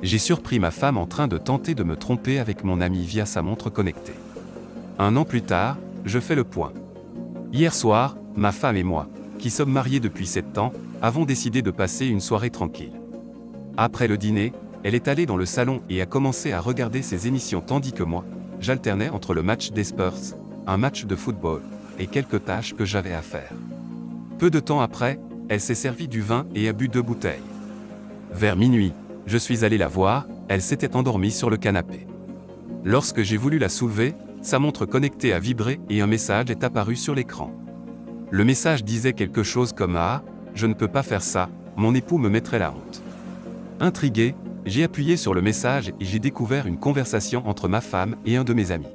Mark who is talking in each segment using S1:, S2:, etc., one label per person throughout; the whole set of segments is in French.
S1: J'ai surpris ma femme en train de tenter de me tromper avec mon ami via sa montre connectée. 1 an plus tard, je fais le point. Hier soir, ma femme et moi, qui sommes mariés depuis 7 ans, avons décidé de passer une soirée tranquille. Après le dîner, elle est allée dans le salon et a commencé à regarder ses émissions tandis que moi, j'alternais entre le match des Spurs, un match de football, et quelques tâches que j'avais à faire. Peu de temps après, elle s'est servie du vin et a bu 2 bouteilles. Vers minuit, je suis allé la voir, elle s'était endormie sur le canapé. Lorsque j'ai voulu la soulever, sa montre connectée a vibré et un message est apparu sur l'écran. Le message disait quelque chose comme « Ah, je ne peux pas faire ça, mon époux me mettrait la honte ». Intrigué, j'ai appuyé sur le message et j'ai découvert une conversation entre ma femme et un de mes amis.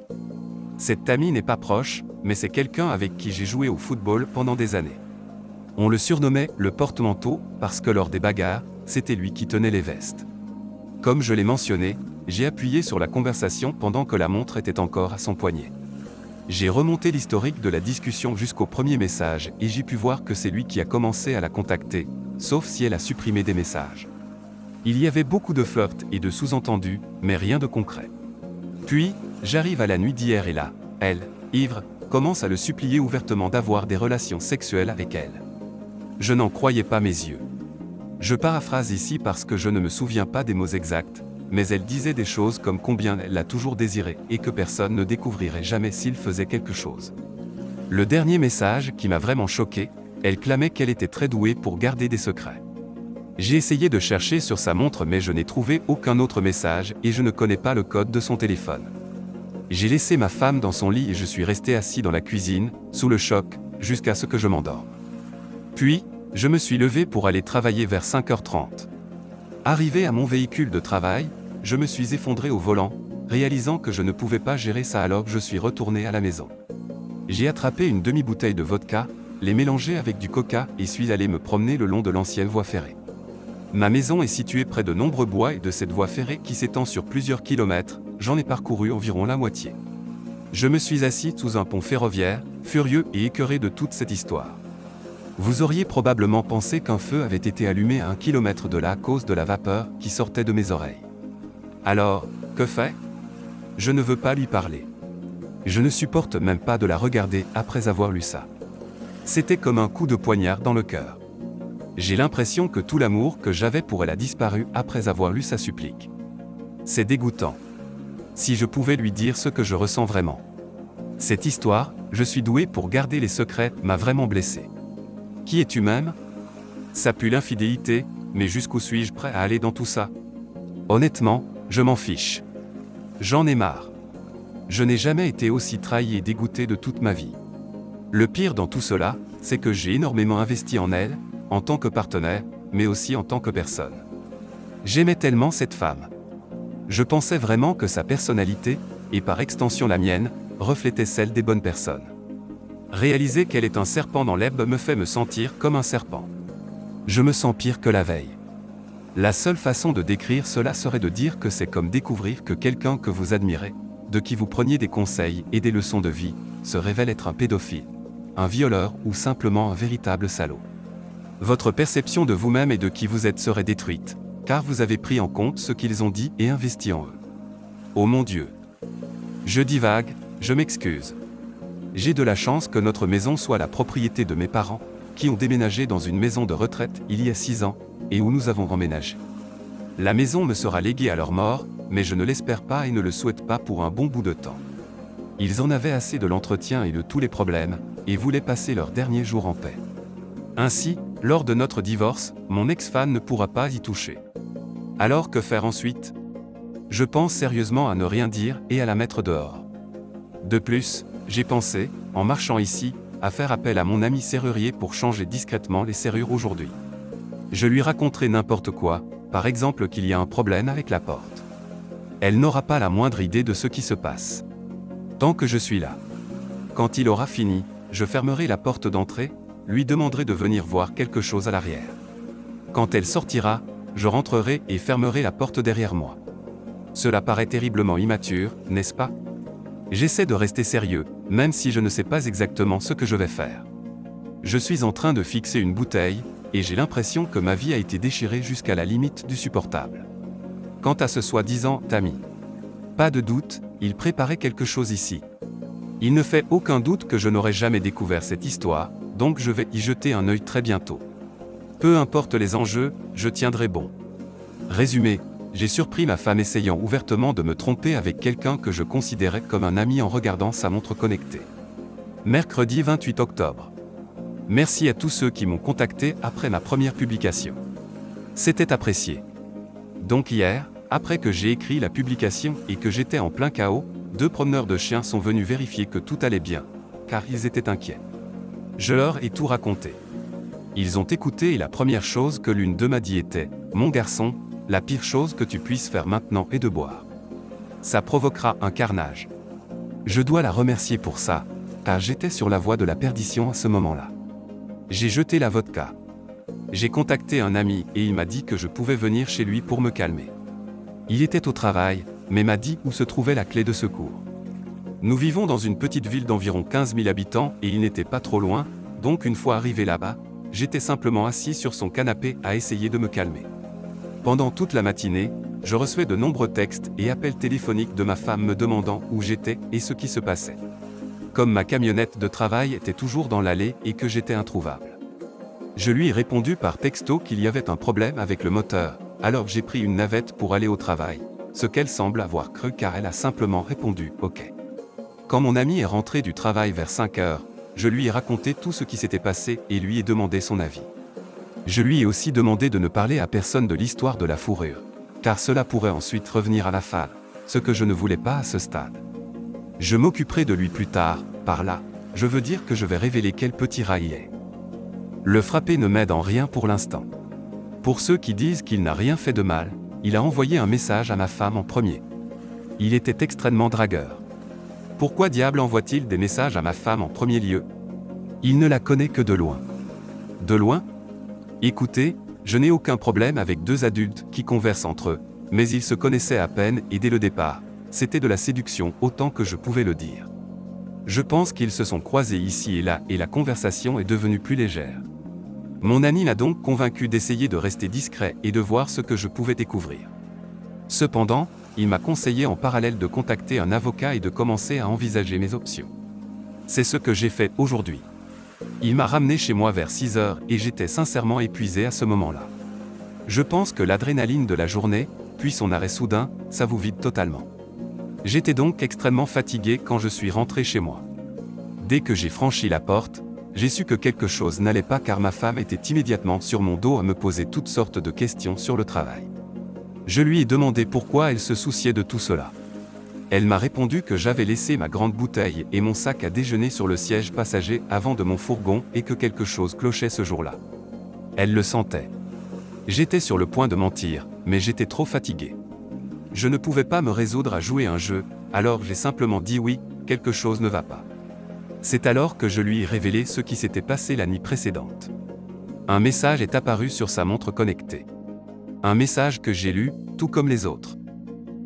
S1: Cet ami n'est pas proche, mais c'est quelqu'un avec qui j'ai joué au football pendant des années. On le surnommait le porte-manteau parce que lors des bagarres, c'était lui qui tenait les vestes. Comme je l'ai mentionné, j'ai appuyé sur la conversation pendant que la montre était encore à son poignet. J'ai remonté l'historique de la discussion jusqu'au premier message et j'ai pu voir que c'est lui qui a commencé à la contacter, sauf si elle a supprimé des messages. Il y avait beaucoup de flirts et de sous-entendus, mais rien de concret. Puis, j'arrive à la nuit d'hier et là, elle, ivre, commence à le supplier ouvertement d'avoir des relations sexuelles avec elle. Je n'en croyais pas mes yeux. Je paraphrase ici parce que je ne me souviens pas des mots exacts, mais elle disait des choses comme combien elle l'a toujours désiré et que personne ne découvrirait jamais s'il faisait quelque chose. Le dernier message qui m'a vraiment choqué, elle clamait qu'elle était très douée pour garder des secrets. J'ai essayé de chercher sur sa montre mais je n'ai trouvé aucun autre message et je ne connais pas le code de son téléphone. J'ai laissé ma femme dans son lit et je suis resté assis dans la cuisine, sous le choc, jusqu'à ce que je m'endorme. Puis, je me suis levé pour aller travailler vers 5h30. Arrivé à mon véhicule de travail, je me suis effondré au volant, réalisant que je ne pouvais pas gérer ça alors je suis retourné à la maison. J'ai attrapé une demi-bouteille de vodka, l'ai mélangée avec du coca et suis allé me promener le long de l'ancienne voie ferrée. Ma maison est située près de nombreux bois et de cette voie ferrée qui s'étend sur plusieurs kilomètres, j'en ai parcouru environ la moitié. Je me suis assis sous un pont ferroviaire, furieux et écœuré de toute cette histoire. Vous auriez probablement pensé qu'un feu avait été allumé à 1 kilomètre de là à cause de la vapeur qui sortait de mes oreilles. Alors, que faire ? Je ne veux pas lui parler. Je ne supporte même pas de la regarder après avoir lu ça. C'était comme un coup de poignard dans le cœur. J'ai l'impression que tout l'amour que j'avais pour elle a disparu après avoir lu sa supplique. C'est dégoûtant. Si je pouvais lui dire ce que je ressens vraiment. Cette histoire, je suis doué pour garder les secrets, m'a vraiment blessé. Qui es-tu même ? Ça pue l'infidélité, mais jusqu'où suis-je prêt à aller dans tout ça ? Honnêtement, je m'en fiche. J'en ai marre. Je n'ai jamais été aussi trahi et dégoûté de toute ma vie. Le pire dans tout cela, c'est que j'ai énormément investi en elle, en tant que partenaire, mais aussi en tant que personne. J'aimais tellement cette femme. Je pensais vraiment que sa personnalité, et par extension la mienne, reflétait celle des bonnes personnes. Réaliser qu'elle est un serpent dans l'herbe me fait me sentir comme un serpent. Je me sens pire que la veille. La seule façon de décrire cela serait de dire que c'est comme découvrir que quelqu'un que vous admirez, de qui vous preniez des conseils et des leçons de vie, se révèle être un pédophile, un violeur ou simplement un véritable salaud. Votre perception de vous-même et de qui vous êtes serait détruite, car vous avez pris en compte ce qu'ils ont dit et investi en eux. Oh mon Dieu! Je divague, je m'excuse. J'ai de la chance que notre maison soit la propriété de mes parents, qui ont déménagé dans une maison de retraite il y a 6 ans, et où nous avons emménagé. La maison me sera léguée à leur mort, mais je ne l'espère pas et ne le souhaite pas pour un bon bout de temps. Ils en avaient assez de l'entretien et de tous les problèmes, et voulaient passer leurs derniers jours en paix. Ainsi, lors de notre divorce, mon ex-femme ne pourra pas y toucher. Alors que faire ensuite ? Je pense sérieusement à ne rien dire et à la mettre dehors. De plus, j'ai pensé, en marchant ici, à faire appel à mon ami serrurier pour changer discrètement les serrures aujourd'hui. Je lui raconterai n'importe quoi, par exemple qu'il y a un problème avec la porte. Elle n'aura pas la moindre idée de ce qui se passe. Tant que je suis là. Quand il aura fini, je fermerai la porte d'entrée, lui demanderai de venir voir quelque chose à l'arrière. Quand elle sortira, je rentrerai et fermerai la porte derrière moi. Cela paraît terriblement immature, n'est-ce pas ? J'essaie de rester sérieux, même si je ne sais pas exactement ce que je vais faire. Je suis en train de fixer une bouteille, et j'ai l'impression que ma vie a été déchirée jusqu'à la limite du supportable. Quant à ce soi-disant ami, pas de doute, il préparait quelque chose ici. Il ne fait aucun doute que je n'aurais jamais découvert cette histoire, donc je vais y jeter un œil très bientôt. Peu importe les enjeux, je tiendrai bon. Résumé, j'ai surpris ma femme essayant ouvertement de me tromper avec quelqu'un que je considérais comme un ami en regardant sa montre connectée. Mercredi 28 octobre. Merci à tous ceux qui m'ont contacté après ma première publication. C'était apprécié. Donc hier, après que j'ai écrit la publication et que j'étais en plein chaos, 2 promeneurs de chiens sont venus vérifier que tout allait bien, car ils étaient inquiets. Je leur ai tout raconté. Ils ont écouté et la première chose que l'une d'eux m'a dit était « Mon garçon, la pire chose que tu puisses faire maintenant est de boire. Ça provoquera un carnage. » Je dois la remercier pour ça, car j'étais sur la voie de la perdition à ce moment-là. J'ai jeté la vodka. J'ai contacté un ami et il m'a dit que je pouvais venir chez lui pour me calmer. Il était au travail, mais m'a dit où se trouvait la clé de secours. Nous vivons dans une petite ville d'environ 15 000 habitants et il n'était pas trop loin, donc une fois arrivé là-bas, j'étais simplement assis sur son canapé à essayer de me calmer. Pendant toute la matinée, je recevais de nombreux textes et appels téléphoniques de ma femme me demandant où j'étais et ce qui se passait. Comme ma camionnette de travail était toujours dans l'allée et que j'étais introuvable. Je lui ai répondu par texto qu'il y avait un problème avec le moteur, alors j'ai pris une navette pour aller au travail, ce qu'elle semble avoir cru car elle a simplement répondu « OK ». Quand mon ami est rentré du travail vers 5 heures, je lui ai raconté tout ce qui s'était passé et lui ai demandé son avis. Je lui ai aussi demandé de ne parler à personne de l'histoire de la fourrure, car cela pourrait ensuite revenir à la femme, ce que je ne voulais pas à ce stade. Je m'occuperai de lui plus tard, par là, je veux dire que je vais révéler quel petit rat il est. Le frapper ne m'aide en rien pour l'instant. Pour ceux qui disent qu'il n'a rien fait de mal, il a envoyé un message à ma femme en premier. Il était extrêmement dragueur. Pourquoi diable envoie-t-il des messages à ma femme en premier lieu? Il ne la connaît que de loin. De loin? Écoutez, je n'ai aucun problème avec 2 adultes qui conversent entre eux, mais ils se connaissaient à peine et dès le départ, c'était de la séduction autant que je pouvais le dire. Je pense qu'ils se sont croisés ici et là et la conversation est devenue plus légère. Mon ami m'a donc convaincu d'essayer de rester discret et de voir ce que je pouvais découvrir. Cependant, il m'a conseillé en parallèle de contacter un avocat et de commencer à envisager mes options. C'est ce que j'ai fait aujourd'hui. Il m'a ramené chez moi vers 6 heures et j'étais sincèrement épuisé à ce moment-là. Je pense que l'adrénaline de la journée, puis son arrêt soudain, ça vous vide totalement. J'étais donc extrêmement fatigué quand je suis rentré chez moi. Dès que j'ai franchi la porte, j'ai su que quelque chose n'allait pas car ma femme était immédiatement sur mon dos à me poser toutes sortes de questions sur le travail. Je lui ai demandé pourquoi elle se souciait de tout cela. Elle m'a répondu que j'avais laissé ma grande bouteille et mon sac à déjeuner sur le siège passager avant de mon fourgon et que quelque chose clochait ce jour-là. Elle le sentait. J'étais sur le point de mentir, mais j'étais trop fatigué. Je ne pouvais pas me résoudre à jouer un jeu, alors j'ai simplement dit oui, quelque chose ne va pas. C'est alors que je lui ai révélé ce qui s'était passé la nuit précédente. Un message est apparu sur sa montre connectée. Un message que j'ai lu, tout comme les autres.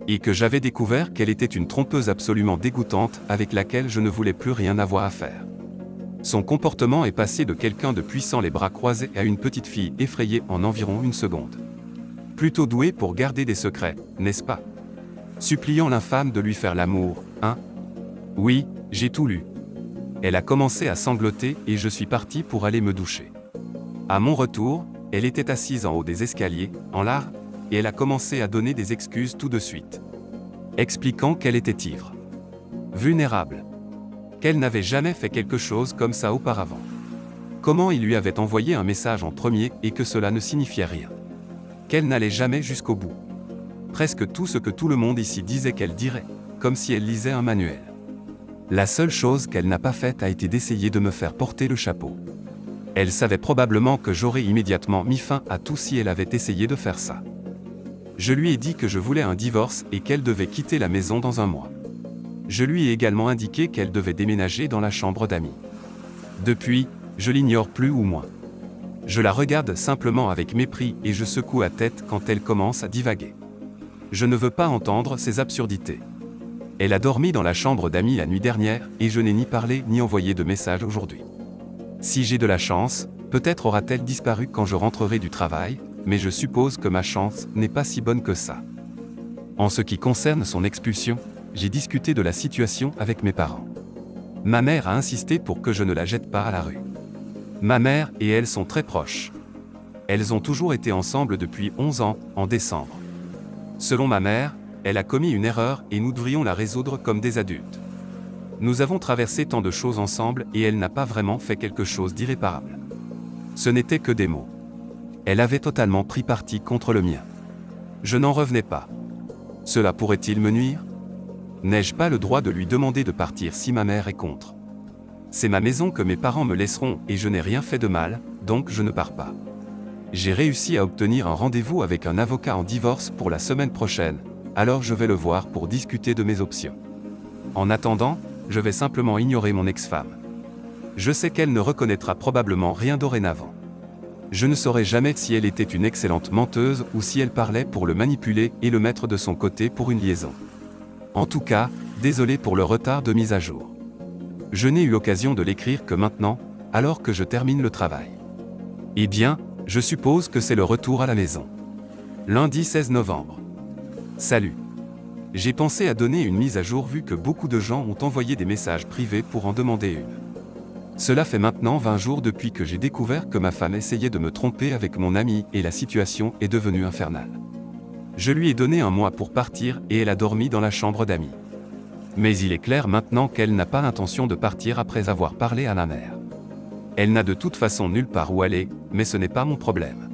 S1: Et que j'avais découvert qu'elle était une trompeuse absolument dégoûtante avec laquelle je ne voulais plus rien avoir à faire. Son comportement est passé de quelqu'un de puissant les bras croisés à une petite fille effrayée en environ 1 seconde. Plutôt douée pour garder des secrets, n'est-ce pas? Suppliant l'infâme de lui faire l'amour, hein? Oui, j'ai tout lu. Elle a commencé à sangloter et je suis parti pour aller me doucher. À mon retour, elle était assise en haut des escaliers, en larmes, et elle a commencé à donner des excuses tout de suite. Expliquant qu'elle était ivre. Vulnérable. Qu'elle n'avait jamais fait quelque chose comme ça auparavant. Comment il lui avait envoyé un message en premier et que cela ne signifiait rien. Qu'elle n'allait jamais jusqu'au bout. Presque tout ce que tout le monde ici disait qu'elle dirait, comme si elle lisait un manuel. La seule chose qu'elle n'a pas faite a été d'essayer de me faire porter le chapeau. Elle savait probablement que j'aurais immédiatement mis fin à tout si elle avait essayé de faire ça. Je lui ai dit que je voulais un divorce et qu'elle devait quitter la maison dans 1 mois. Je lui ai également indiqué qu'elle devait déménager dans la chambre d'amis. Depuis, je l'ignore plus ou moins. Je la regarde simplement avec mépris et je secoue la tête quand elle commence à divaguer. Je ne veux pas entendre ces absurdités. Elle a dormi dans la chambre d'amis la nuit dernière et je n'ai ni parlé ni envoyé de message aujourd'hui. Si j'ai de la chance, peut-être aura-t-elle disparu quand je rentrerai du travail, mais je suppose que ma chance n'est pas si bonne que ça. En ce qui concerne son expulsion, j'ai discuté de la situation avec mes parents. Ma mère a insisté pour que je ne la jette pas à la rue. Ma mère et elle sont très proches. Elles ont toujours été ensemble depuis 11 ans, en décembre. Selon ma mère, elle a commis une erreur et nous devrions la résoudre comme des adultes. Nous avons traversé tant de choses ensemble et elle n'a pas vraiment fait quelque chose d'irréparable. Ce n'était que des mots. Elle avait totalement pris parti contre le mien. Je n'en revenais pas. Cela pourrait-il me nuire ? N'ai-je pas le droit de lui demander de partir si ma mère est contre ? C'est ma maison que mes parents me laisseront et je n'ai rien fait de mal, donc je ne pars pas. J'ai réussi à obtenir un rendez-vous avec un avocat en divorce pour la semaine prochaine, alors je vais le voir pour discuter de mes options. En attendant, je vais simplement ignorer mon ex-femme. Je sais qu'elle ne reconnaîtra probablement rien dorénavant. Je ne saurai jamais si elle était une excellente menteuse ou si elle parlait pour le manipuler et le mettre de son côté pour une liaison. En tout cas, désolé pour le retard de mise à jour. Je n'ai eu l'occasion de l'écrire que maintenant, alors que je termine le travail. Eh bien, je suppose que c'est le retour à la maison. Lundi 16 novembre. Salut. J'ai pensé à donner une mise à jour vu que beaucoup de gens ont envoyé des messages privés pour en demander une. Cela fait maintenant 20 jours depuis que j'ai découvert que ma femme essayait de me tromper avec mon ami et la situation est devenue infernale. Je lui ai donné un mois pour partir et elle a dormi dans la chambre d'amis. Mais il est clair maintenant qu'elle n'a pas l'intention de partir après avoir parlé à ma mère. Elle n'a de toute façon nulle part où aller, mais ce n'est pas mon problème.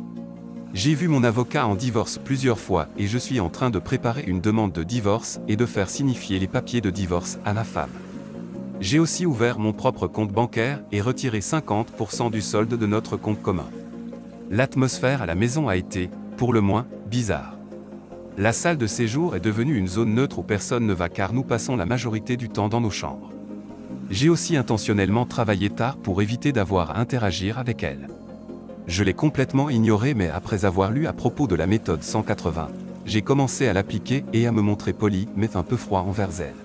S1: J'ai vu mon avocat en divorce plusieurs fois et je suis en train de préparer une demande de divorce et de faire signifier les papiers de divorce à ma femme. J'ai aussi ouvert mon propre compte bancaire et retiré 50% du solde de notre compte commun. L'atmosphère à la maison a été, pour le moins, bizarre. La salle de séjour est devenue une zone neutre où personne ne va car nous passons la majorité du temps dans nos chambres. J'ai aussi intentionnellement travaillé tard pour éviter d'avoir à interagir avec elle. Je l'ai complètement ignorée mais après avoir lu à propos de la méthode 180, j'ai commencé à l'appliquer et à me montrer poli mais un peu froid envers elle.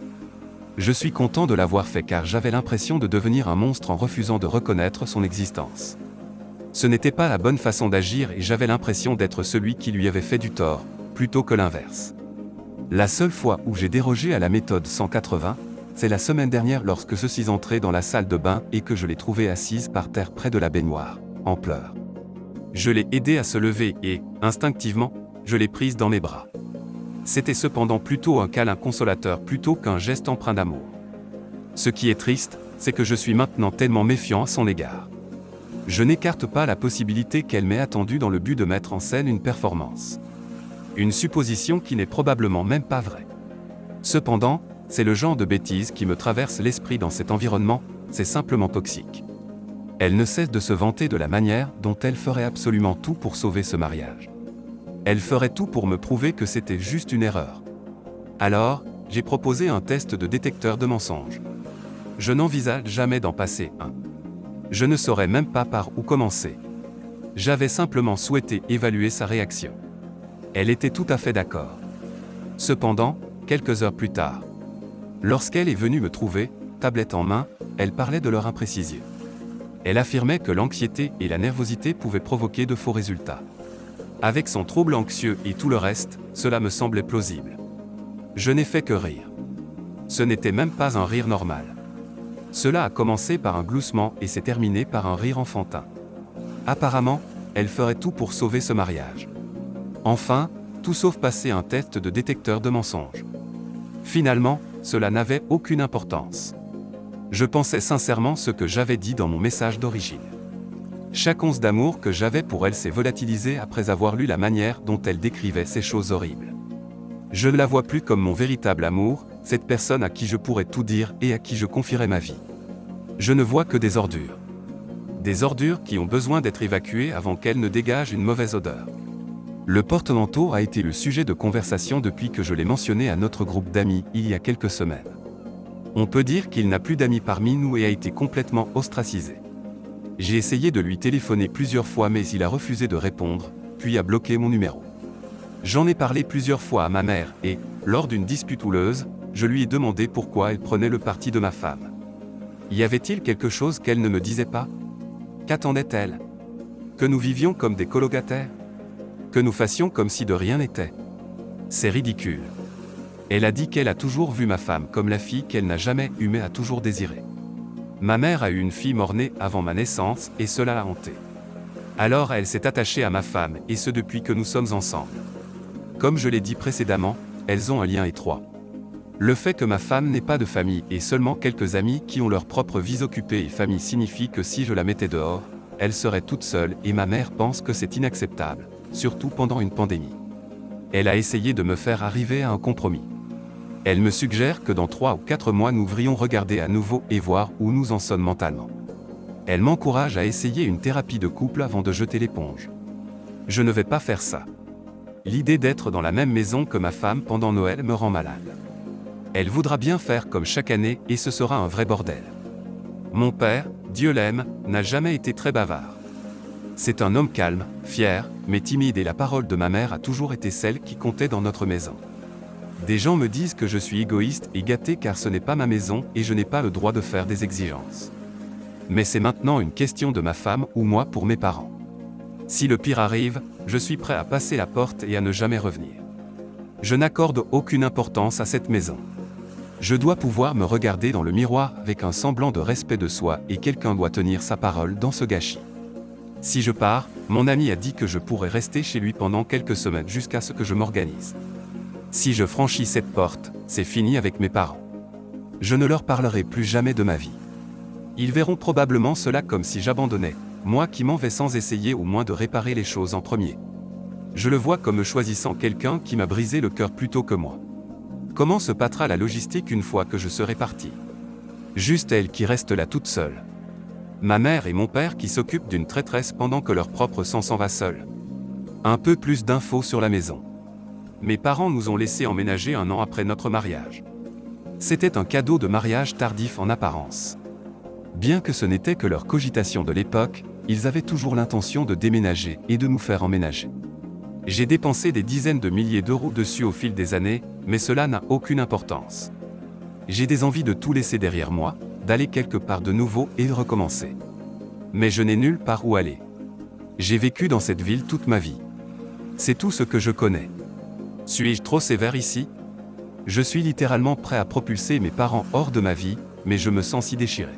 S1: Je suis content de l'avoir fait car j'avais l'impression de devenir un monstre en refusant de reconnaître son existence. Ce n'était pas la bonne façon d'agir et j'avais l'impression d'être celui qui lui avait fait du tort, plutôt que l'inverse. La seule fois où j'ai dérogé à la méthode 180, c'est la semaine dernière lorsque je suis entré dans la salle de bain et que je l'ai trouvée assise par terre près de la baignoire, en pleurs. Je l'ai aidée à se lever et, instinctivement, je l'ai prise dans mes bras. C'était cependant plutôt un câlin consolateur plutôt qu'un geste empreint d'amour. Ce qui est triste, c'est que je suis maintenant tellement méfiant à son égard. Je n'écarte pas la possibilité qu'elle m'ait attendu dans le but de mettre en scène une performance. Une supposition qui n'est probablement même pas vraie. Cependant, c'est le genre de bêtise qui me traverse l'esprit dans cet environnement, c'est simplement toxique. Elle ne cesse de se vanter de la manière dont elle ferait absolument tout pour sauver ce mariage. Elle ferait tout pour me prouver que c'était juste une erreur. Alors, j'ai proposé un test de détecteur de mensonges. Je n'envisage jamais d'en passer un. Je ne saurais même pas par où commencer. J'avais simplement souhaité évaluer sa réaction. Elle était tout à fait d'accord. Cependant, quelques heures plus tard, lorsqu'elle est venue me trouver, tablette en main, elle parlait de leur imprécision. Elle affirmait que l'anxiété et la nervosité pouvaient provoquer de faux résultats. Avec son trouble anxieux et tout le reste, cela me semblait plausible. Je n'ai fait que rire. Ce n'était même pas un rire normal. Cela a commencé par un gloussement et s'est terminé par un rire enfantin. Apparemment, elle ferait tout pour sauver ce mariage. Enfin, tout sauf passer un test de détecteur de mensonges. Finalement, cela n'avait aucune importance. Je pensais sincèrement ce que j'avais dit dans mon message d'origine. Chaque once d'amour que j'avais pour elle s'est volatilisée après avoir lu la manière dont elle décrivait ces choses horribles. Je ne la vois plus comme mon véritable amour, cette personne à qui je pourrais tout dire et à qui je confierais ma vie. Je ne vois que des ordures. Des ordures qui ont besoin d'être évacuées avant qu'elles ne dégagent une mauvaise odeur. Le porte-manteau a été le sujet de conversation depuis que je l'ai mentionné à notre groupe d'amis il y a quelques semaines. On peut dire qu'il n'a plus d'amis parmi nous et a été complètement ostracisé. J'ai essayé de lui téléphoner plusieurs fois mais il a refusé de répondre, puis a bloqué mon numéro. J'en ai parlé plusieurs fois à ma mère et, lors d'une dispute houleuse, je lui ai demandé pourquoi elle prenait le parti de ma femme. Y avait-il quelque chose qu'elle ne me disait pas ? Qu'attendait-elle ? Que nous vivions comme des colocataires ? Que nous fassions comme si de rien n'était ? C'est ridicule. Elle a dit qu'elle a toujours vu ma femme comme la fille qu'elle n'a jamais eu mais a toujours désirée. Ma mère a eu une fille mort-née avant ma naissance et cela l'a hantée. Alors elle s'est attachée à ma femme et ce depuis que nous sommes ensemble. Comme je l'ai dit précédemment, elles ont un lien étroit. Le fait que ma femme n'ait pas de famille et seulement quelques amis qui ont leur propre vie occupée et famille signifie que si je la mettais dehors, elle serait toute seule et ma mère pense que c'est inacceptable, surtout pendant une pandémie. Elle a essayé de me faire arriver à un compromis. Elle me suggère que dans 3 ou 4 mois nous devrions regarder à nouveau et voir où nous en sommes mentalement. Elle m'encourage à essayer une thérapie de couple avant de jeter l'éponge. Je ne vais pas faire ça. L'idée d'être dans la même maison que ma femme pendant Noël me rend malade. Elle voudra bien faire comme chaque année et ce sera un vrai bordel. Mon père, Dieu l'aime, n'a jamais été très bavard. C'est un homme calme, fier, mais timide et la parole de ma mère a toujours été celle qui comptait dans notre maison. Des gens me disent que je suis égoïste et gâté car ce n'est pas ma maison et je n'ai pas le droit de faire des exigences. Mais c'est maintenant une question de ma femme ou moi pour mes parents. Si le pire arrive, je suis prêt à passer la porte et à ne jamais revenir. Je n'accorde aucune importance à cette maison. Je dois pouvoir me regarder dans le miroir avec un semblant de respect de soi et quelqu'un doit tenir sa parole dans ce gâchis. Si je pars, mon ami a dit que je pourrais rester chez lui pendant quelques semaines jusqu'à ce que je m'organise. Si je franchis cette porte, c'est fini avec mes parents. Je ne leur parlerai plus jamais de ma vie. Ils verront probablement cela comme si j'abandonnais, moi qui m'en vais sans essayer au moins de réparer les choses en premier. Je le vois comme choisissant quelqu'un qui m'a brisé le cœur plutôt que moi. Comment se passera la logistique une fois que je serai parti? Juste elle qui reste là toute seule. Ma mère et mon père qui s'occupent d'une traîtresse pendant que leur propre sang s'en va seul. Un peu plus d'infos sur la maison. Mes parents nous ont laissé emménager 1 an après notre mariage. C'était un cadeau de mariage tardif en apparence. Bien que ce n'était que leur cogitation de l'époque, ils avaient toujours l'intention de déménager et de nous faire emménager. J'ai dépensé des dizaines de milliers d'euros dessus au fil des années, mais cela n'a aucune importance. J'ai des envies de tout laisser derrière moi, d'aller quelque part de nouveau et de recommencer. Mais je n'ai nulle part où aller. J'ai vécu dans cette ville toute ma vie. C'est tout ce que je connais. Suis-je trop sévère ici? Je suis littéralement prêt à propulser mes parents hors de ma vie, mais je me sens si déchiré.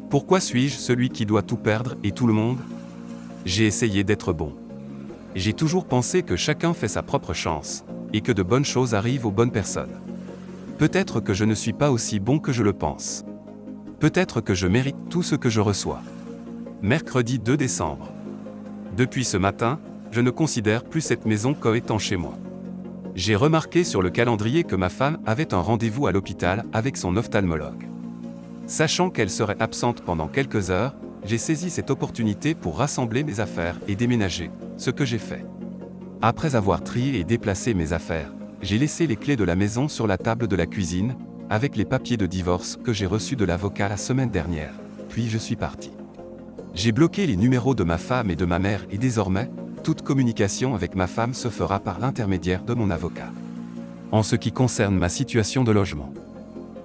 S1: Pourquoi suis-je celui qui doit tout perdre et tout le monde? J'ai essayé d'être bon. J'ai toujours pensé que chacun fait sa propre chance, et que de bonnes choses arrivent aux bonnes personnes. Peut-être que je ne suis pas aussi bon que je le pense. Peut-être que je mérite tout ce que je reçois. Mercredi 2 décembre. Depuis ce matin, je ne considère plus cette maison comme étant chez moi. J'ai remarqué sur le calendrier que ma femme avait un rendez-vous à l'hôpital avec son ophtalmologue. Sachant qu'elle serait absente pendant quelques heures, j'ai saisi cette opportunité pour rassembler mes affaires et déménager, ce que j'ai fait. Après avoir trié et déplacé mes affaires, j'ai laissé les clés de la maison sur la table de la cuisine, avec les papiers de divorce que j'ai reçus de l'avocat la semaine dernière, puis je suis parti. J'ai bloqué les numéros de ma femme et de ma mère et désormais, toute communication avec ma femme se fera par l'intermédiaire de mon avocat. En ce qui concerne ma situation de logement.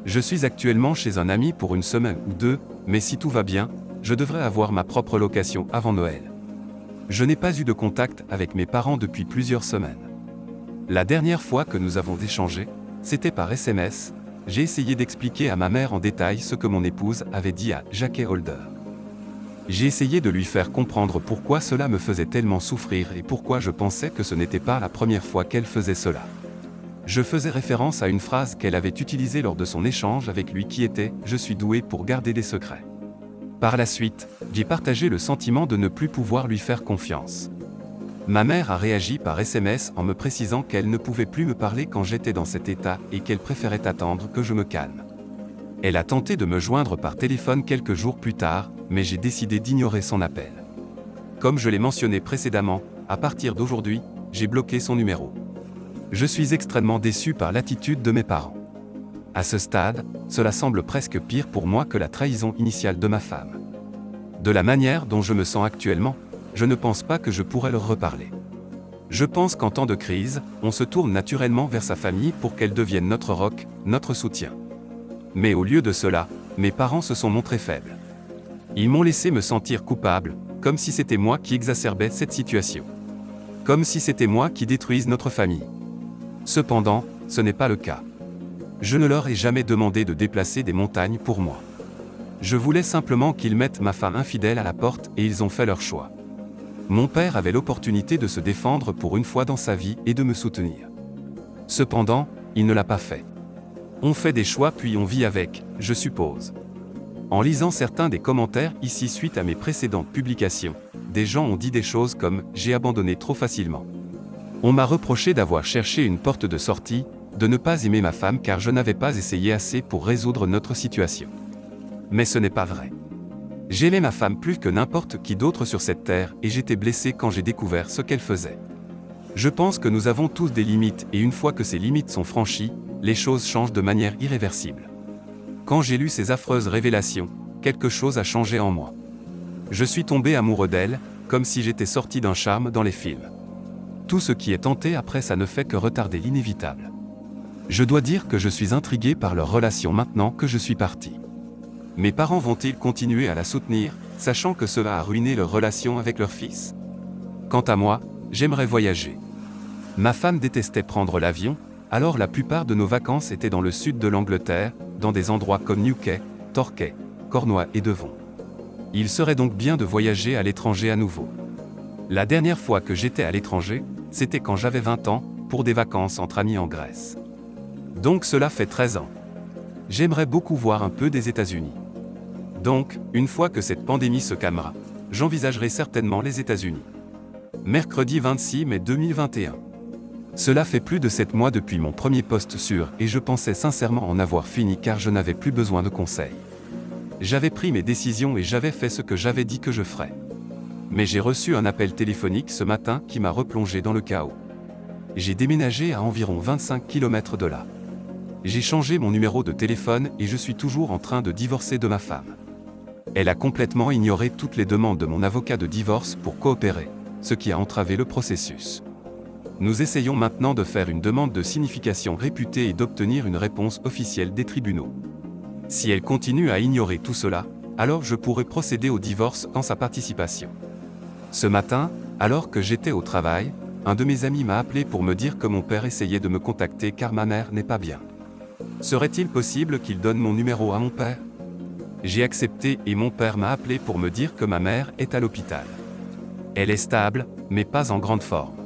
S1: Je suis actuellement chez un ami pour 1 semaine ou 2, mais si tout va bien, je devrais avoir ma propre location avant Noël. Je n'ai pas eu de contact avec mes parents depuis plusieurs semaines. La dernière fois que nous avons échangé, c'était par SMS. J'ai essayé d'expliquer à ma mère en détail ce que mon épouse avait dit à Jackie Holder. J'ai essayé de lui faire comprendre pourquoi cela me faisait tellement souffrir et pourquoi je pensais que ce n'était pas la première fois qu'elle faisait cela. Je faisais référence à une phrase qu'elle avait utilisée lors de son échange avec lui qui était « Je suis doué pour garder des secrets ». Par la suite, j'ai partagé le sentiment de ne plus pouvoir lui faire confiance. Ma mère a réagi par SMS en me précisant qu'elle ne pouvait plus me parler quand j'étais dans cet état et qu'elle préférait attendre que je me calme. Elle a tenté de me joindre par téléphone quelques jours plus tard, mais j'ai décidé d'ignorer son appel. Comme je l'ai mentionné précédemment, à partir d'aujourd'hui, j'ai bloqué son numéro. Je suis extrêmement déçu par l'attitude de mes parents. À ce stade, cela semble presque pire pour moi que la trahison initiale de ma femme. De la manière dont je me sens actuellement, je ne pense pas que je pourrais leur reparler. Je pense qu'en temps de crise, on se tourne naturellement vers sa famille pour qu'elle devienne notre roc, notre soutien. Mais au lieu de cela, mes parents se sont montrés faibles. Ils m'ont laissé me sentir coupable, comme si c'était moi qui exacerbais cette situation. Comme si c'était moi qui détruise notre famille. Cependant, ce n'est pas le cas. Je ne leur ai jamais demandé de déplacer des montagnes pour moi. Je voulais simplement qu'ils mettent ma femme infidèle à la porte et ils ont fait leur choix. Mon père avait l'opportunité de se défendre pour une fois dans sa vie et de me soutenir. Cependant, il ne l'a pas fait. On fait des choix puis on vit avec, je suppose. En lisant certains des commentaires ici suite à mes précédentes publications, des gens ont dit des choses comme « j'ai abandonné trop facilement ». On m'a reproché d'avoir cherché une porte de sortie, de ne pas aimer ma femme car je n'avais pas essayé assez pour résoudre notre situation. Mais ce n'est pas vrai. J'aimais ma femme plus que n'importe qui d'autre sur cette terre et j'étais blessé quand j'ai découvert ce qu'elle faisait. Je pense que nous avons tous des limites et une fois que ces limites sont franchies, les choses changent de manière irréversible. Quand j'ai lu ces affreuses révélations, quelque chose a changé en moi. Je suis tombé amoureux d'elle, comme si j'étais sorti d'un charme dans les films. Tout ce qui est tenté après ça ne fait que retarder l'inévitable. Je dois dire que je suis intrigué par leur relation maintenant que je suis parti. Mes parents vont-ils continuer à la soutenir, sachant que cela a ruiné leur relation avec leur fils? Quant à moi, j'aimerais voyager. Ma femme détestait prendre l'avion, alors la plupart de nos vacances étaient dans le sud de l'Angleterre, dans des endroits comme Newquay, Torquay, Cornouailles et Devon. Il serait donc bien de voyager à l'étranger à nouveau. La dernière fois que j'étais à l'étranger, c'était quand j'avais 20 ans, pour des vacances entre amis en Grèce. Donc cela fait 13 ans. J'aimerais beaucoup voir un peu des États-Unis. Donc, une fois que cette pandémie se calmera, j'envisagerai certainement les États-Unis. Mercredi 26 mai 2021. Cela fait plus de 7 mois depuis mon premier post sur et je pensais sincèrement en avoir fini car je n'avais plus besoin de conseils. J'avais pris mes décisions et j'avais fait ce que j'avais dit que je ferais. Mais j'ai reçu un appel téléphonique ce matin qui m'a replongé dans le chaos. J'ai déménagé à environ 25 km de là. J'ai changé mon numéro de téléphone et je suis toujours en train de divorcer de ma femme. Elle a complètement ignoré toutes les demandes de mon avocat de divorce pour coopérer, ce qui a entravé le processus. Nous essayons maintenant de faire une demande de signification réputée et d'obtenir une réponse officielle des tribunaux. Si elle continue à ignorer tout cela, alors je pourrai procéder au divorce en sa participation. Ce matin, alors que j'étais au travail, un de mes amis m'a appelé pour me dire que mon père essayait de me contacter car ma mère n'est pas bien. Serait-il possible qu'il donne mon numéro à mon père? J'ai accepté et mon père m'a appelé pour me dire que ma mère est à l'hôpital. Elle est stable, mais pas en grande forme.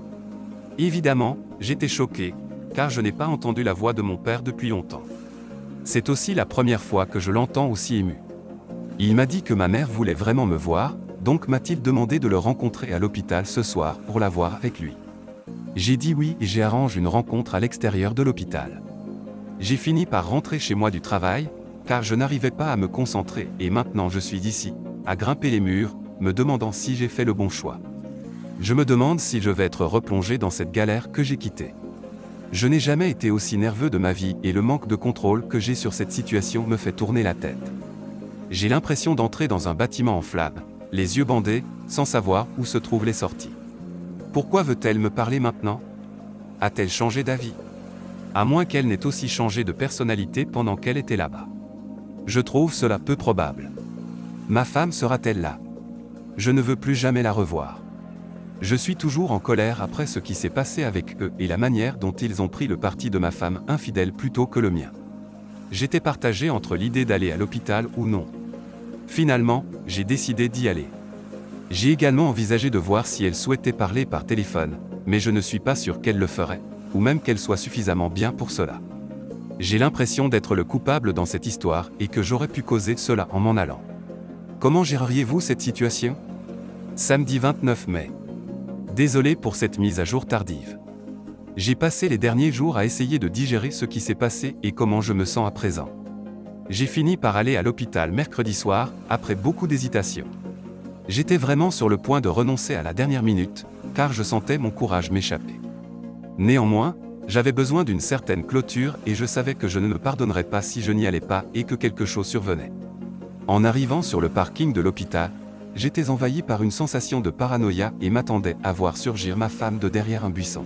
S1: Évidemment, j'étais choqué, car je n'ai pas entendu la voix de mon père depuis longtemps. C'est aussi la première fois que je l'entends aussi ému. Il m'a dit que ma mère voulait vraiment me voir, donc m'a-t-il demandé de le rencontrer à l'hôpital ce soir pour la voir avec lui. J'ai dit oui et j'ai arrangé une rencontre à l'extérieur de l'hôpital. J'ai fini par rentrer chez moi du travail, car je n'arrivais pas à me concentrer et maintenant je suis ici, à grimper les murs, me demandant si j'ai fait le bon choix. Je me demande si je vais être replongé dans cette galère que j'ai quittée. Je n'ai jamais été aussi nerveux de ma vie et le manque de contrôle que j'ai sur cette situation me fait tourner la tête. J'ai l'impression d'entrer dans un bâtiment en flammes, les yeux bandés, sans savoir où se trouvent les sorties. Pourquoi veut-elle me parler maintenant? A-t-elle changé d'avis? À moins qu'elle n'ait aussi changé de personnalité pendant qu'elle était là-bas. Je trouve cela peu probable. Ma femme sera-t-elle là? Je ne veux plus jamais la revoir. Je suis toujours en colère après ce qui s'est passé avec eux et la manière dont ils ont pris le parti de ma femme infidèle plutôt que le mien. J'étais partagé entre l'idée d'aller à l'hôpital ou non. Finalement, j'ai décidé d'y aller. J'ai également envisagé de voir si elle souhaitait parler par téléphone, mais je ne suis pas sûr qu'elle le ferait, ou même qu'elle soit suffisamment bien pour cela. J'ai l'impression d'être le coupable dans cette histoire et que j'aurais pu causer cela en m'en allant. Comment géreriez-vous cette situation? Samedi 29 mai. Désolé pour cette mise à jour tardive. J'ai passé les derniers jours à essayer de digérer ce qui s'est passé et comment je me sens à présent. J'ai fini par aller à l'hôpital mercredi soir, après beaucoup d'hésitation. J'étais vraiment sur le point de renoncer à la dernière minute, car je sentais mon courage m'échapper. Néanmoins, j'avais besoin d'une certaine clôture et je savais que je ne me pardonnerais pas si je n'y allais pas et que quelque chose survenait. En arrivant sur le parking de l'hôpital, j'étais envahi par une sensation de paranoïa et m'attendais à voir surgir ma femme de derrière un buisson.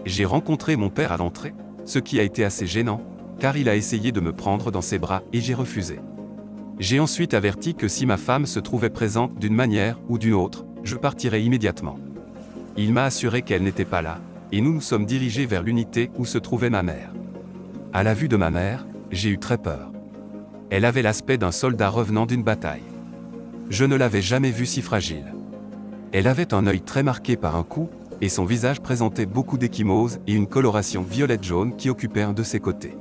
S1: J'ai rencontré mon père à l'entrée, ce qui a été assez gênant, car il a essayé de me prendre dans ses bras et j'ai refusé. J'ai ensuite averti que si ma femme se trouvait présente d'une manière ou d'une autre, je partirais immédiatement. Il m'a assuré qu'elle n'était pas là, et nous nous sommes dirigés vers l'unité où se trouvait ma mère. À la vue de ma mère, j'ai eu très peur. Elle avait l'aspect d'un soldat revenant d'une bataille. Je ne l'avais jamais vue si fragile. Elle avait un œil très marqué par un coup, et son visage présentait beaucoup d'ecchymose et une coloration violette-jaune qui occupait un de ses côtés.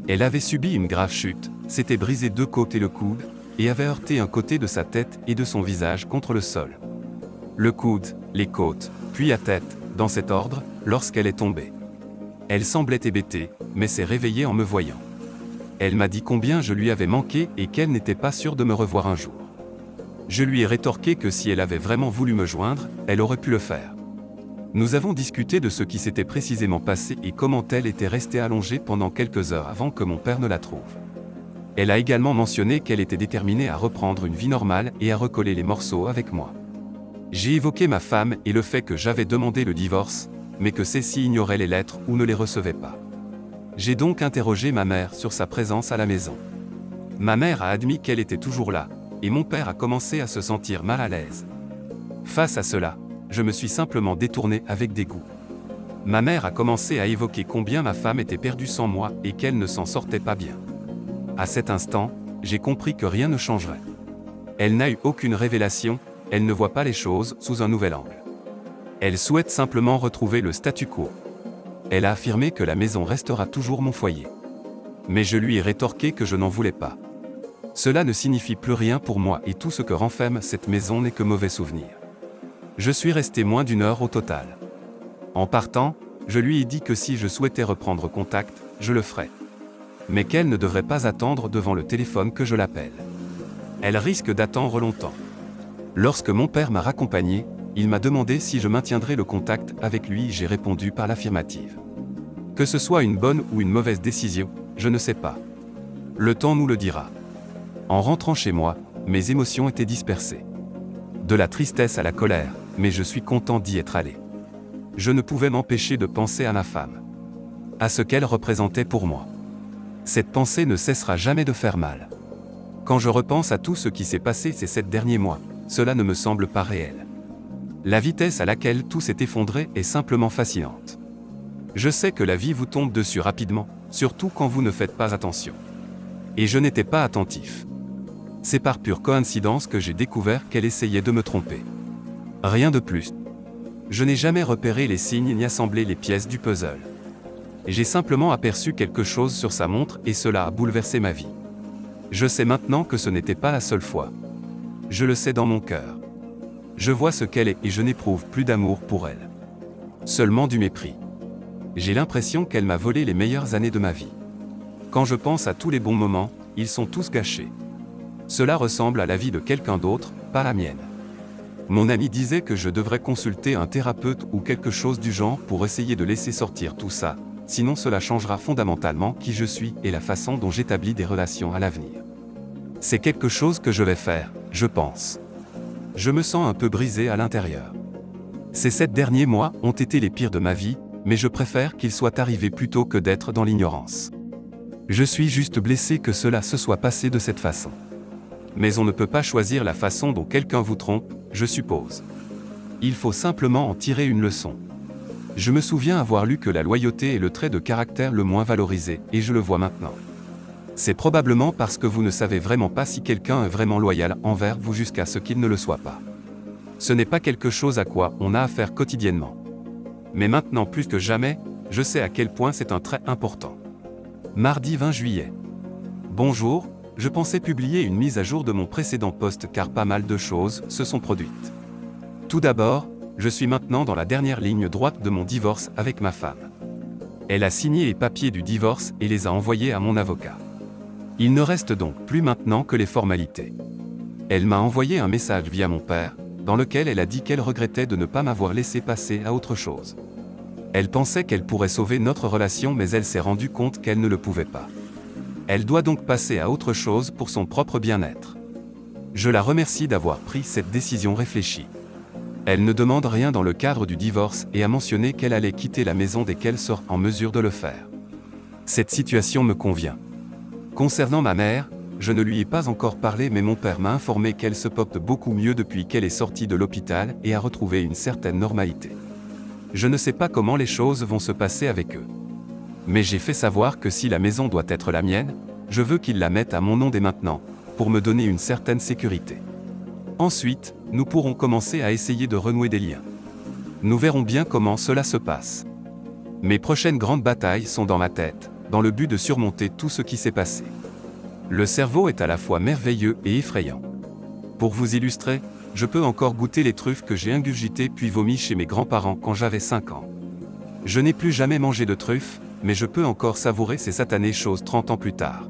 S1: Elle avait subi une grave chute, s'était brisé 2 côtes et le coude, et avait heurté un côté de sa tête et de son visage contre le sol. Le coude, les côtes, puis la tête, dans cet ordre, lorsqu'elle est tombée. Elle semblait hébétée, mais s'est réveillée en me voyant. Elle m'a dit combien je lui avais manqué et qu'elle n'était pas sûre de me revoir un jour. Je lui ai rétorqué que si elle avait vraiment voulu me joindre, elle aurait pu le faire. Nous avons discuté de ce qui s'était précisément passé et comment elle était restée allongée pendant quelques heures avant que mon père ne la trouve. Elle a également mentionné qu'elle était déterminée à reprendre une vie normale et à recoller les morceaux avec moi. J'ai évoqué ma femme et le fait que j'avais demandé le divorce, mais que celle-ci ignorait les lettres ou ne les recevait pas. J'ai donc interrogé ma mère sur sa présence à la maison. Ma mère a admis qu'elle était toujours là, et mon père a commencé à se sentir mal à l'aise. Face à cela, je me suis simplement détourné avec dégoût. Ma mère a commencé à évoquer combien ma femme était perdue sans moi et qu'elle ne s'en sortait pas bien. À cet instant, j'ai compris que rien ne changerait. Elle n'a eu aucune révélation, elle ne voit pas les choses sous un nouvel angle. Elle souhaite simplement retrouver le statu quo. Elle a affirmé que la maison restera toujours mon foyer. Mais je lui ai rétorqué que je n'en voulais pas. Cela ne signifie plus rien pour moi et tout ce que renferme cette maison n'est que mauvais souvenirs. Je suis resté moins d'1 heure au total. En partant, je lui ai dit que si je souhaitais reprendre contact, je le ferais. Mais qu'elle ne devrait pas attendre devant le téléphone que je l'appelle. Elle risque d'attendre longtemps. Lorsque mon père m'a raccompagné, il m'a demandé si je maintiendrais le contact avec lui, j'ai répondu par l'affirmative. Que ce soit une bonne ou une mauvaise décision, je ne sais pas. Le temps nous le dira. En rentrant chez moi, mes émotions étaient dispersées. De la tristesse à la colère, mais je suis content d'y être allé. Je ne pouvais m'empêcher de penser à ma femme. À ce qu'elle représentait pour moi. Cette pensée ne cessera jamais de faire mal. Quand je repense à tout ce qui s'est passé ces 7 derniers mois, cela ne me semble pas réel. La vitesse à laquelle tout s'est effondré est simplement fascinante. Je sais que la vie vous tombe dessus rapidement, surtout quand vous ne faites pas attention. Et je n'étais pas attentif. C'est par pure coïncidence que j'ai découvert qu'elle essayait de me tromper. Rien de plus. Je n'ai jamais repéré les signes ni assemblé les pièces du puzzle. J'ai simplement aperçu quelque chose sur sa montre et cela a bouleversé ma vie. Je sais maintenant que ce n'était pas la seule fois. Je le sais dans mon cœur. Je vois ce qu'elle est et je n'éprouve plus d'amour pour elle. Seulement du mépris. J'ai l'impression qu'elle m'a volé les meilleures années de ma vie. Quand je pense à tous les bons moments, ils sont tous gâchés. Cela ressemble à la vie de quelqu'un d'autre, pas la mienne. Mon ami disait que je devrais consulter un thérapeute ou quelque chose du genre pour essayer de laisser sortir tout ça, sinon cela changera fondamentalement qui je suis et la façon dont j'établis des relations à l'avenir. C'est quelque chose que je vais faire, je pense. Je me sens un peu brisé à l'intérieur. Ces 7 derniers mois ont été les pires de ma vie, mais je préfère qu'ils soient arrivés plutôt que d'être dans l'ignorance. Je suis juste blessé que cela se soit passé de cette façon. Mais on ne peut pas choisir la façon dont quelqu'un vous trompe, je suppose. Il faut simplement en tirer une leçon. Je me souviens avoir lu que la loyauté est le trait de caractère le moins valorisé, et je le vois maintenant. C'est probablement parce que vous ne savez vraiment pas si quelqu'un est vraiment loyal envers vous jusqu'à ce qu'il ne le soit pas. Ce n'est pas quelque chose à quoi on a affaire quotidiennement. Mais maintenant plus que jamais, je sais à quel point c'est un trait important. Mardi 20 juillet. Bonjour, je pensais publier une mise à jour de mon précédent post car pas mal de choses se sont produites. Tout d'abord, je suis maintenant dans la dernière ligne droite de mon divorce avec ma femme. Elle a signé les papiers du divorce et les a envoyés à mon avocat. Il ne reste donc plus maintenant que les formalités. Elle m'a envoyé un message via mon père, dans lequel elle a dit qu'elle regrettait de ne pas m'avoir laissé passer à autre chose. Elle pensait qu'elle pourrait sauver notre relation mais elle s'est rendue compte qu'elle ne le pouvait pas. Elle doit donc passer à autre chose pour son propre bien-être. Je la remercie d'avoir pris cette décision réfléchie. Elle ne demande rien dans le cadre du divorce et a mentionné qu'elle allait quitter la maison dès qu'elle sera en mesure de le faire. Cette situation me convient. Concernant ma mère, je ne lui ai pas encore parlé mais mon père m'a informé qu'elle se porte beaucoup mieux depuis qu'elle est sortie de l'hôpital et a retrouvé une certaine normalité. Je ne sais pas comment les choses vont se passer avec eux. Mais j'ai fait savoir que si la maison doit être la mienne, je veux qu'ils la mettent à mon nom dès maintenant, pour me donner une certaine sécurité. Ensuite, nous pourrons commencer à essayer de renouer des liens. Nous verrons bien comment cela se passe. Mes prochaines grandes batailles sont dans ma tête, dans le but de surmonter tout ce qui s'est passé. Le cerveau est à la fois merveilleux et effrayant. Pour vous illustrer, je peux encore goûter les truffes que j'ai ingurgitées puis vomies chez mes grands-parents quand j'avais 5 ans. Je n'ai plus jamais mangé de truffes, mais je peux encore savourer ces satanées choses 30 ans plus tard.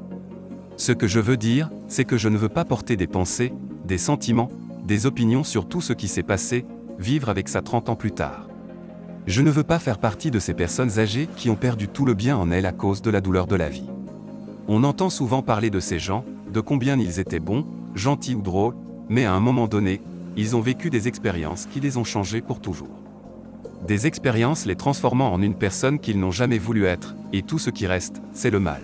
S1: Ce que je veux dire, c'est que je ne veux pas porter des pensées, des sentiments, des opinions sur tout ce qui s'est passé, vivre avec ça 30 ans plus tard. Je ne veux pas faire partie de ces personnes âgées qui ont perdu tout le bien en elles à cause de la douleur de la vie. On entend souvent parler de ces gens, de combien ils étaient bons, gentils ou drôles, mais à un moment donné, ils ont vécu des expériences qui les ont changés pour toujours. Des expériences les transformant en une personne qu'ils n'ont jamais voulu être, et tout ce qui reste, c'est le mal.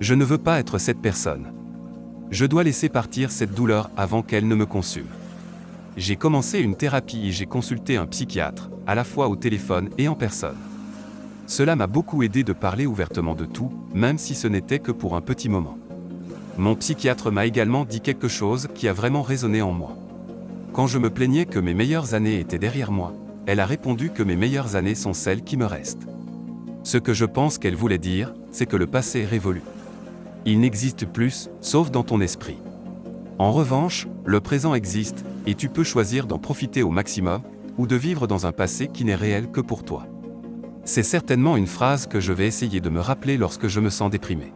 S1: Je ne veux pas être cette personne. Je dois laisser partir cette douleur avant qu'elle ne me consume. J'ai commencé une thérapie et j'ai consulté un psychiatre, à la fois au téléphone et en personne. Cela m'a beaucoup aidé de parler ouvertement de tout, même si ce n'était que pour un petit moment. Mon psychiatre m'a également dit quelque chose qui a vraiment résonné en moi. Quand je me plaignais que mes meilleures années étaient derrière moi, elle a répondu que mes meilleures années sont celles qui me restent. Ce que je pense qu'elle voulait dire, c'est que le passé est révolu. Il n'existe plus, sauf dans ton esprit. En revanche, le présent existe, et tu peux choisir d'en profiter au maximum, ou de vivre dans un passé qui n'est réel que pour toi. C'est certainement une phrase que je vais essayer de me rappeler lorsque je me sens déprimé.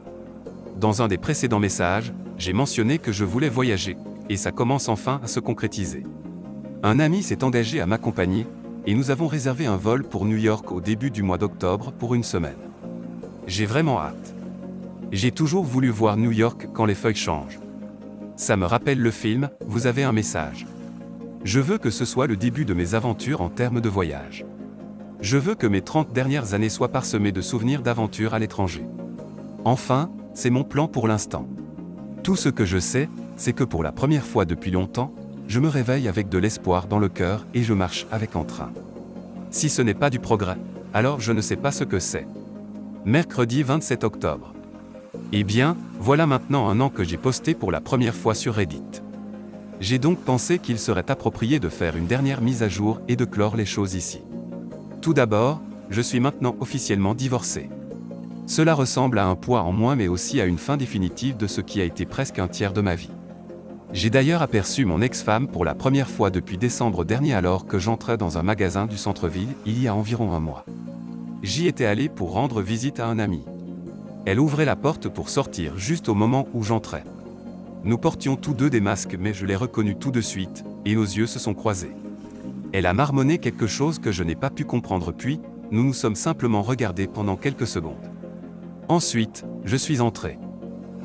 S1: Dans un des précédents messages, j'ai mentionné que je voulais voyager, et ça commence enfin à se concrétiser. Un ami s'est engagé à m'accompagner, et nous avons réservé un vol pour New York au début du mois d'octobre pour une semaine. J'ai vraiment hâte. J'ai toujours voulu voir New York quand les feuilles changent. Ça me rappelle le film « Vous avez un message ». Je veux que ce soit le début de mes aventures en termes de voyage. Je veux que mes 30 dernières années soient parsemées de souvenirs d'aventures à l'étranger. Enfin, c'est mon plan pour l'instant. Tout ce que je sais, c'est que pour la première fois depuis longtemps, je me réveille avec de l'espoir dans le cœur et je marche avec entrain. Si ce n'est pas du progrès, alors je ne sais pas ce que c'est. Mercredi 27 octobre. Eh bien, voilà maintenant 1 an que j'ai posté pour la première fois sur Reddit. J'ai donc pensé qu'il serait approprié de faire une dernière mise à jour et de clore les choses ici. Tout d'abord, je suis maintenant officiellement divorcé. Cela ressemble à un poids en moins mais aussi à une fin définitive de ce qui a été presque un tiers de ma vie. J'ai d'ailleurs aperçu mon ex-femme pour la première fois depuis décembre dernier alors que j'entrais dans un magasin du centre-ville il y a environ 1 mois. J'y étais allé pour rendre visite à un ami. Elle ouvrait la porte pour sortir juste au moment où j'entrais. Nous portions tous deux des masques mais je l'ai reconnue tout de suite, et nos yeux se sont croisés. Elle a marmonné quelque chose que je n'ai pas pu comprendre puis, nous nous sommes simplement regardés pendant quelques secondes. Ensuite, je suis entré.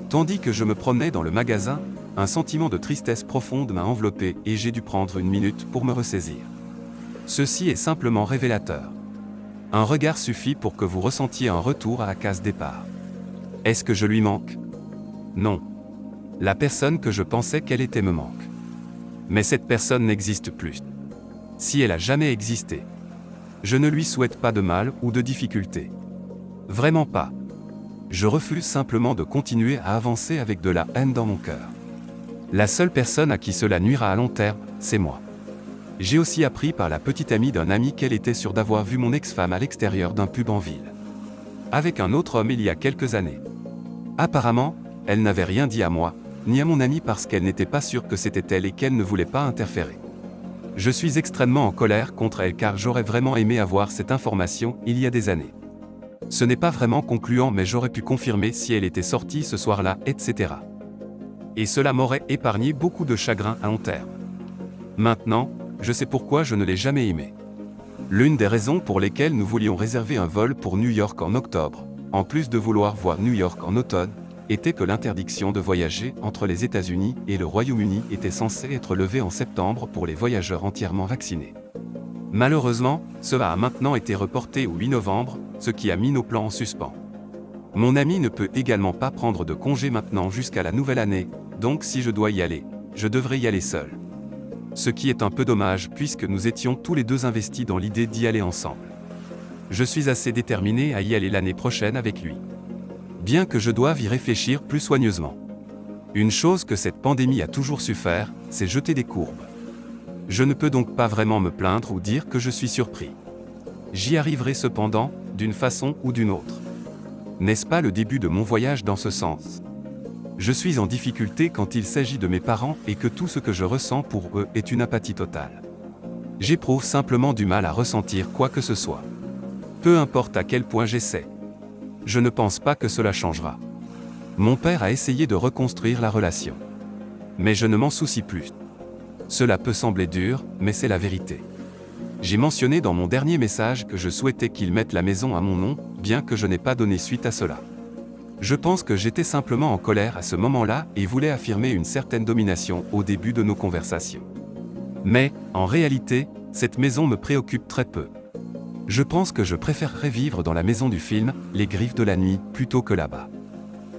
S1: Tandis que je me promenais dans le magasin, un sentiment de tristesse profonde m'a enveloppé et j'ai dû prendre 1 minute pour me ressaisir. Ceci est simplement révélateur. Un regard suffit pour que vous ressentiez un retour à la case départ. Est-ce que je lui manque? Non. La personne que je pensais qu'elle était me manque. Mais cette personne n'existe plus. Si elle a jamais existé. Je ne lui souhaite pas de mal ou de difficulté. Vraiment pas. Je refuse simplement de continuer à avancer avec de la haine dans mon cœur. La seule personne à qui cela nuira à long terme, c'est moi. J'ai aussi appris par la petite amie d'un ami qu'elle était sûre d'avoir vu mon ex-femme à l'extérieur d'un pub en ville. Avec un autre homme il y a quelques années. Apparemment, elle n'avait rien dit à moi, ni à mon ami parce qu'elle n'était pas sûre que c'était elle et qu'elle ne voulait pas interférer. Je suis extrêmement en colère contre elle car j'aurais vraiment aimé avoir cette information il y a des années. Ce n'est pas vraiment concluant mais j'aurais pu confirmer si elle était sortie ce soir-là, etc. Et cela m'aurait épargné beaucoup de chagrin à long terme. Maintenant, je sais pourquoi je ne l'ai jamais aimée. L'une des raisons pour lesquelles nous voulions réserver un vol pour New York en octobre, en plus de vouloir voir New York en automne, était que l'interdiction de voyager entre les États-Unis et le Royaume-Uni était censée être levée en septembre pour les voyageurs entièrement vaccinés. Malheureusement, cela a maintenant été reporté au 8 novembre, ce qui a mis nos plans en suspens. Mon ami ne peut également pas prendre de congé maintenant jusqu'à la nouvelle année, donc si je dois y aller, je devrais y aller seul. Ce qui est un peu dommage puisque nous étions tous les deux investis dans l'idée d'y aller ensemble. Je suis assez déterminé à y aller l'année prochaine avec lui. Bien que je doive y réfléchir plus soigneusement. Une chose que cette pandémie a toujours su faire, c'est jeter des courbes. Je ne peux donc pas vraiment me plaindre ou dire que je suis surpris. J'y arriverai cependant, d'une façon ou d'une autre. N'est-ce pas le début de mon voyage dans ce sens? Je suis en difficulté quand il s'agit de mes parents et que tout ce que je ressens pour eux est une apathie totale. J'éprouve simplement du mal à ressentir quoi que ce soit. Peu importe à quel point j'essaie. Je ne pense pas que cela changera. Mon père a essayé de reconstruire la relation. Mais je ne m'en soucie plus. Cela peut sembler dur, mais c'est la vérité. J'ai mentionné dans mon dernier message que je souhaitais qu'il mette la maison à mon nom, bien que je n'ai pas donné suite à cela. Je pense que j'étais simplement en colère à ce moment-là et voulais affirmer une certaine domination au début de nos conversations. Mais, en réalité, cette maison me préoccupe très peu. Je pense que je préférerais vivre dans la maison du film, Les Griffes de la Nuit, plutôt que là-bas.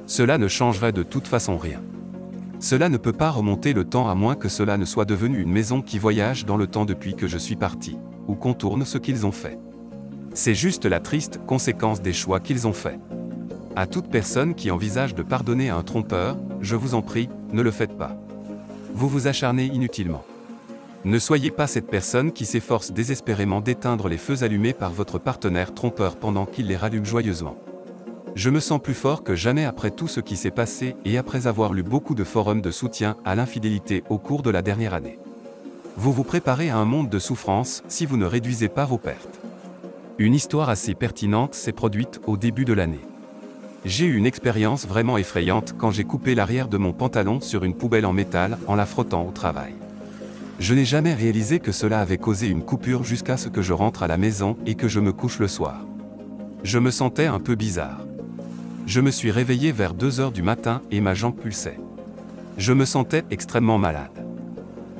S1: Cela ne changerait de toute façon rien. Cela ne peut pas remonter le temps à moins que cela ne soit devenu une maison qui voyage dans le temps depuis que je suis parti, ou contourne ce qu'ils ont fait. C'est juste la triste conséquence des choix qu'ils ont faits. À toute personne qui envisage de pardonner à un trompeur, je vous en prie, ne le faites pas. Vous vous acharnez inutilement. Ne soyez pas cette personne qui s'efforce désespérément d'éteindre les feux allumés par votre partenaire trompeur pendant qu'il les rallume joyeusement. Je me sens plus fort que jamais après tout ce qui s'est passé et après avoir lu beaucoup de forums de soutien à l'infidélité au cours de la dernière année. Vous vous préparez à un monde de souffrance si vous ne réduisez pas vos pertes. Une histoire assez pertinente s'est produite au début de l'année. J'ai eu une expérience vraiment effrayante quand j'ai coupé l'arrière de mon pantalon sur une poubelle en métal en la frottant au travail. Je n'ai jamais réalisé que cela avait causé une coupure jusqu'à ce que je rentre à la maison et que je me couche le soir. Je me sentais un peu bizarre. Je me suis réveillé vers 2 heures du matin et ma jambe pulsait. Je me sentais extrêmement malade.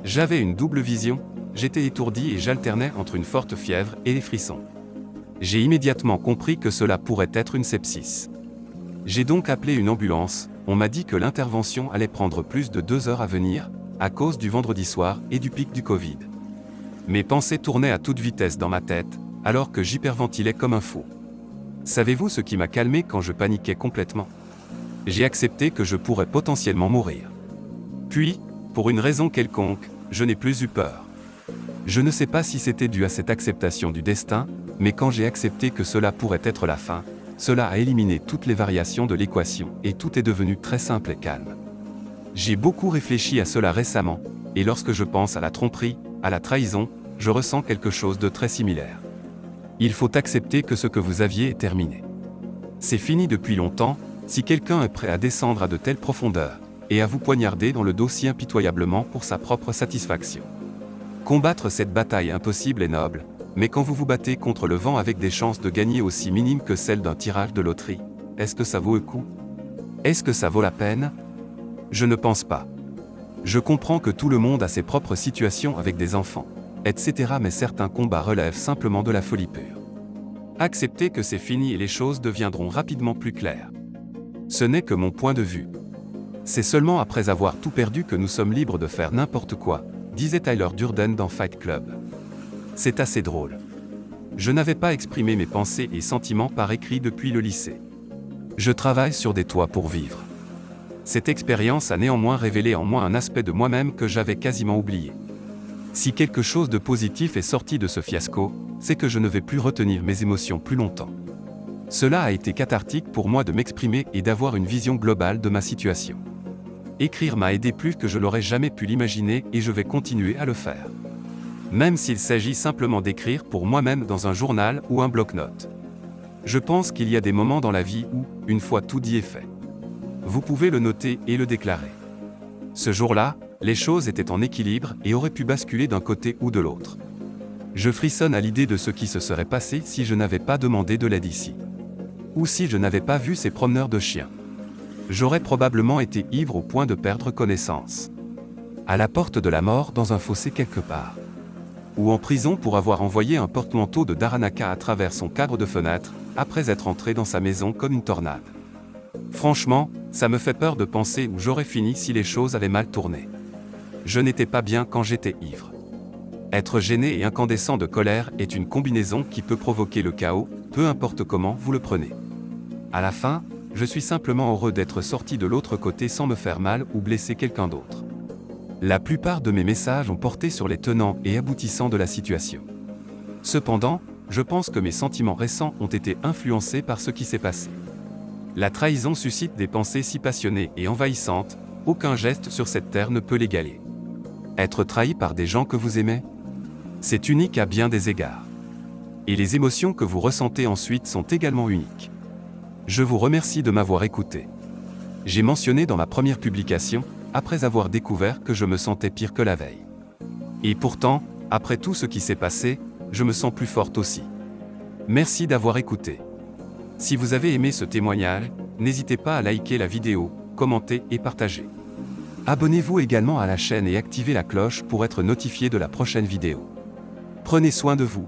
S1: J'avais une double vision, j'étais étourdi et j'alternais entre une forte fièvre et les frissons. J'ai immédiatement compris que cela pourrait être une sepsis. J'ai donc appelé une ambulance, on m'a dit que l'intervention allait prendre plus de 2 heures à venir, à cause du vendredi soir et du pic du Covid. Mes pensées tournaient à toute vitesse dans ma tête, alors que j'hyperventilais comme un fou. Savez-vous ce qui m'a calmé quand je paniquais complètement? J'ai accepté que je pourrais potentiellement mourir. Puis, pour une raison quelconque, je n'ai plus eu peur. Je ne sais pas si c'était dû à cette acceptation du destin, mais quand j'ai accepté que cela pourrait être la fin, cela a éliminé toutes les variations de l'équation et tout est devenu très simple et calme. J'ai beaucoup réfléchi à cela récemment, et lorsque je pense à la tromperie, à la trahison, je ressens quelque chose de très similaire. Il faut accepter que ce que vous aviez est terminé. C'est fini depuis longtemps, si quelqu'un est prêt à descendre à de telles profondeurs, et à vous poignarder dans le dos si impitoyablement pour sa propre satisfaction. Combattre cette bataille impossible est noble, mais quand vous vous battez contre le vent avec des chances de gagner aussi minimes que celles d'un tirage de loterie, est-ce que ça vaut le coup? Est-ce que ça vaut la peine? Je ne pense pas. Je comprends que tout le monde a ses propres situations avec des enfants, etc. mais certains combats relèvent simplement de la folie pure. Acceptez que c'est fini et les choses deviendront rapidement plus claires. Ce n'est que mon point de vue. C'est seulement après avoir tout perdu que nous sommes libres de faire n'importe quoi, disait Tyler Durden dans Fight Club. C'est assez drôle. Je n'avais pas exprimé mes pensées et sentiments par écrit depuis le lycée. Je travaille sur des toits pour vivre. Cette expérience a néanmoins révélé en moi un aspect de moi-même que j'avais quasiment oublié. Si quelque chose de positif est sorti de ce fiasco, c'est que je ne vais plus retenir mes émotions plus longtemps. Cela a été cathartique pour moi de m'exprimer et d'avoir une vision globale de ma situation. Écrire m'a aidé plus que je l'aurais jamais pu l'imaginer et je vais continuer à le faire. Même s'il s'agit simplement d'écrire pour moi-même dans un journal ou un bloc-notes. Je pense qu'il y a des moments dans la vie où, une fois tout dit et fait, vous pouvez le noter et le déclarer. Ce jour-là, les choses étaient en équilibre et auraient pu basculer d'un côté ou de l'autre. Je frissonne à l'idée de ce qui se serait passé si je n'avais pas demandé de l'aide ici. Ou si je n'avais pas vu ces promeneurs de chiens. J'aurais probablement été ivre au point de perdre connaissance. À la porte de la mort dans un fossé quelque part. Ou en prison pour avoir envoyé un porte-manteau de Daranaka à travers son cadre de fenêtre, après être entré dans sa maison comme une tornade. Franchement, ça me fait peur de penser où j'aurais fini si les choses avaient mal tourné. Je n'étais pas bien quand j'étais ivre. Être gêné et incandescent de colère est une combinaison qui peut provoquer le chaos, peu importe comment vous le prenez. À la fin, je suis simplement heureux d'être sorti de l'autre côté sans me faire mal ou blesser quelqu'un d'autre. La plupart de mes messages ont porté sur les tenants et aboutissants de la situation. Cependant, je pense que mes sentiments récents ont été influencés par ce qui s'est passé. La trahison suscite des pensées si passionnées et envahissantes, aucun geste sur cette terre ne peut l'égaler. Être trahi par des gens que vous aimez? C'est unique à bien des égards. Et les émotions que vous ressentez ensuite sont également uniques. Je vous remercie de m'avoir écouté. J'ai mentionné dans ma première publication, après avoir découvert que je me sentais pire que la veille. Et pourtant, après tout ce qui s'est passé, je me sens plus forte aussi. Merci d'avoir écouté. Si vous avez aimé ce témoignage, n'hésitez pas à liker la vidéo, commenter et partager. Abonnez-vous également à la chaîne et activez la cloche pour être notifié de la prochaine vidéo. Prenez soin de vous.